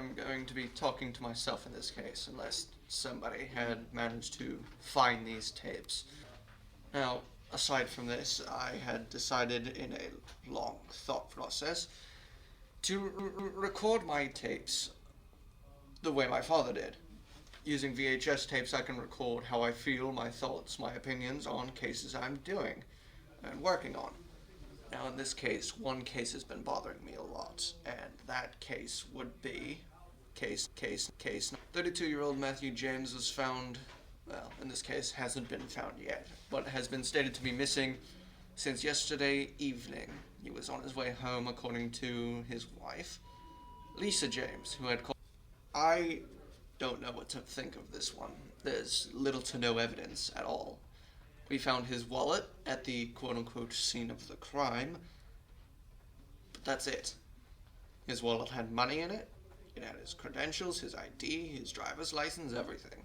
I'm going to be talking to myself in this case, unless somebody had managed to find these tapes. Now, aside from this, I had decided in a long thought process to record my tapes the way my father did. Using VHS tapes, I can record how I feel, my thoughts, my opinions on cases I'm doing and working on. Now, in this case, one case has been bothering me a lot, and that case would be case 32-year-old Matthew James was found, well, in this case, hasn't been found yet, but has been stated to be missing since yesterday evening. He was on his way home, according to his wife, Lisa James, who had called. I don't know what to think of this one. There's little to no evidence at all. We found his wallet at the quote-unquote scene of the crime, but that's it. His wallet had money in it. It had his credentials, his ID, his driver's license, everything.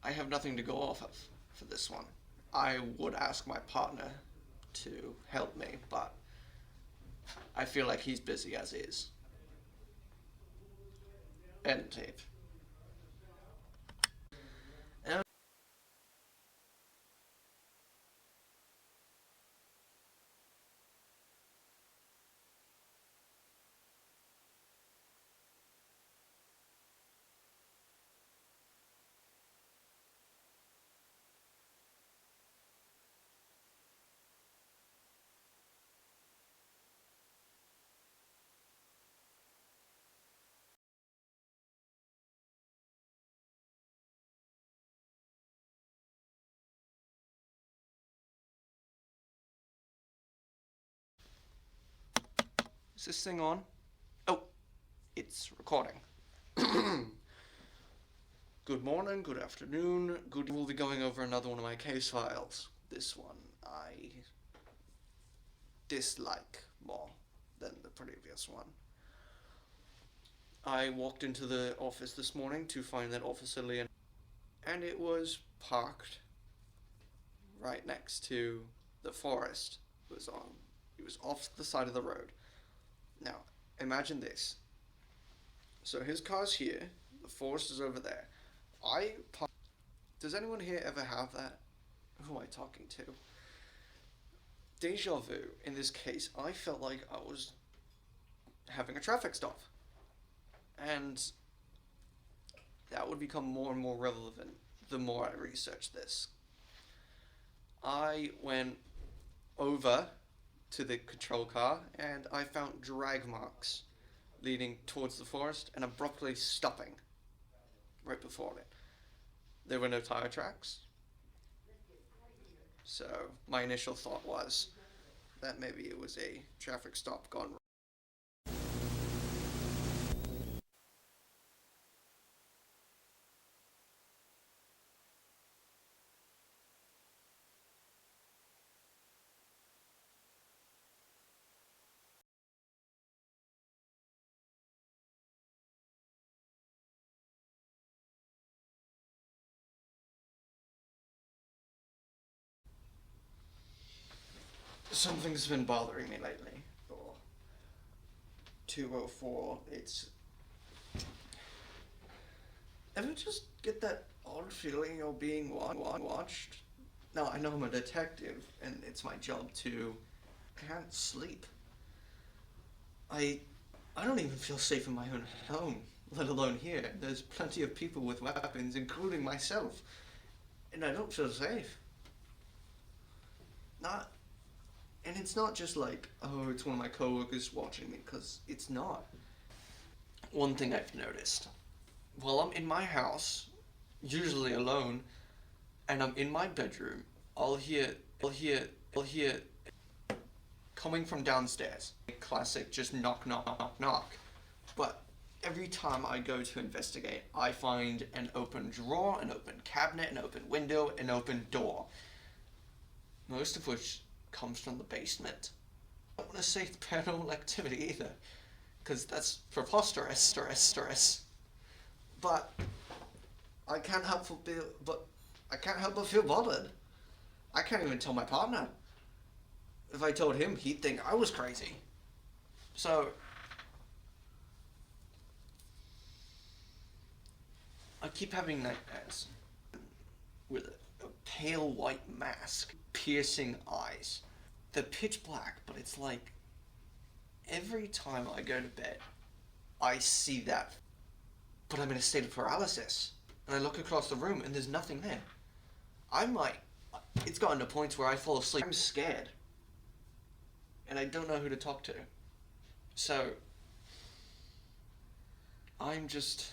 I have nothing to go off of for this one. I would ask my partner to help me, but I feel like he's busy as is. End tape. Is this thing on? Oh, it's recording. Good morning, good afternoon, we'll be going over another one of my case files. This one I dislike more than the previous one. I walked into the office this morning to find that Officer Leon, and it was parked right next to the forest. It was off the side of the road. Now, imagine this. So his car's here, the forest is over there. Does anyone here ever have that? Who am I talking to? Deja vu. In this case, I felt like I was having a traffic stop. And that would become more and more relevant the more I researched this. I went over to the control car and I found drag marks leading towards the forest and abruptly stopping right before it. There were no tire tracks. So my initial thought was that maybe it was a traffic stop gone wrong. Something's been bothering me lately. 204, it's... Ever just get that odd feeling you're being watched? Now, I know I'm a detective, and it's my job to... I can't sleep. I don't even feel safe in my own home, let alone here. There's plenty of people with weapons, including myself, and I don't feel safe. And it's not just like, oh, it's one of my coworkers watching me, because it's not. One thing I've noticed, while I'm in my house, usually alone, and I'm in my bedroom, I'll hear coming from downstairs. Classic, just knock, knock, knock, knock. But every time I go to investigate, I find an open drawer, an open cabinet, an open window, an open door. Most of which comes from the basement. I don't want to say paranormal activity either, because that's preposterous. But I can't help but feel bothered. I can't even tell my partner. If I told him, he'd think I was crazy. So keep having nightmares with a pale white mask, piercing eyes. They're pitch black, but it's like every time I go to bed, I see that. But I'm in a state of paralysis. And I look across the room and there's nothing there. I'm like, it's gotten to points where I fall asleep. I'm scared. And I don't know who to talk to. So, I'm just...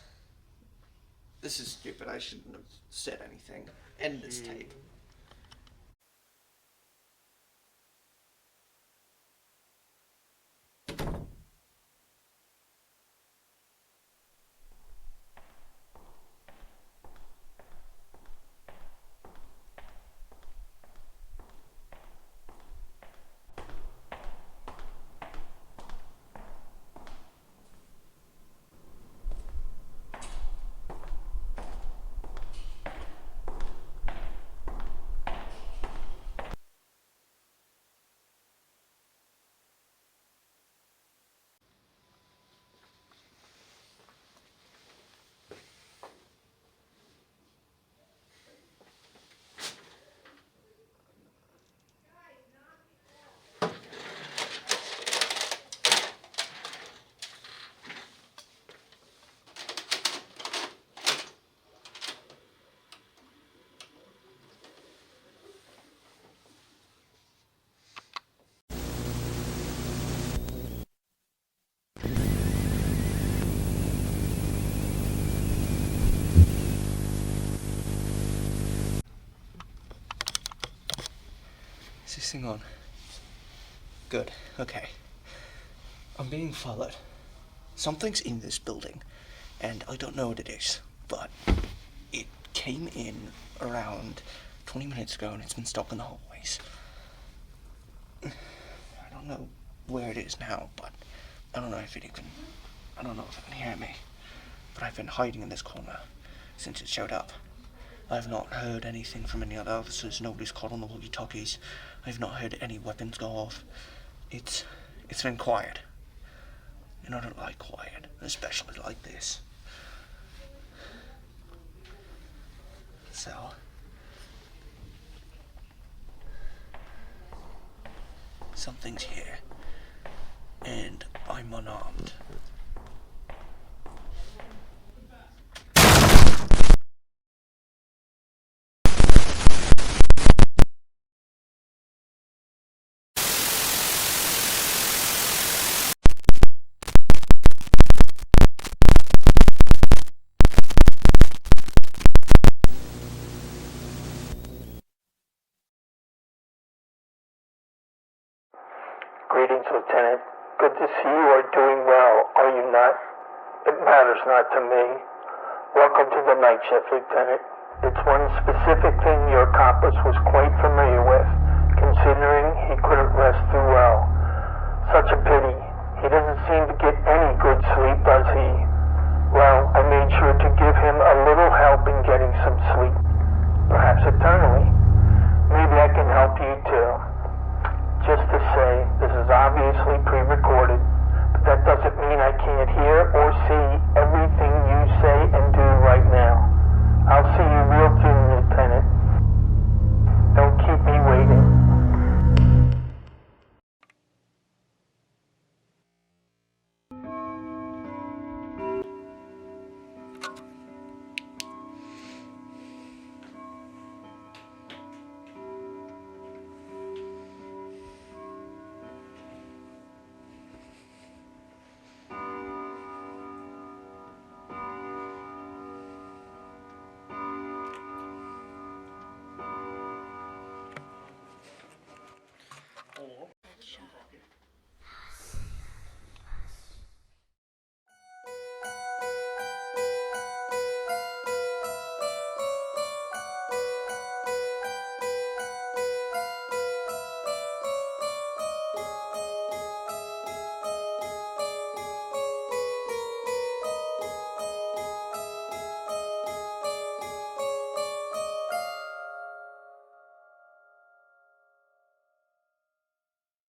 This is stupid. I shouldn't have said anything. End this tape. Is this thing on? Good, okay. I'm being followed. Something's in this building, and I don't know what it is, but it came in around 20 minutes ago and it's been stuck in the hallways. I don't know where it is now, but I don't know if it can hear me. But I've been hiding in this corner since it showed up. I've not heard anything from any other officers. Nobody's called on the walkie-talkies. I've not heard any weapons go off. It's been quiet. And I don't like quiet, especially like this. So, something's here, and I'm unarmed. Greetings, Lieutenant. Good to see you are doing well, are you not? It matters not to me. Welcome to the night shift, Lieutenant. It's one specific thing your accomplice was quite familiar with, considering he couldn't rest too well. Such a pity. He doesn't seem to get any good sleep, does he? Well, I made sure to give him a little help in getting some sleep. Perhaps eternally. Maybe I can help you too. Just to say, this is obviously pre-recorded, but that doesn't mean I can't hear or see everything you say and do right now. I'll see you real soon, Lieutenant. Don't keep me waiting.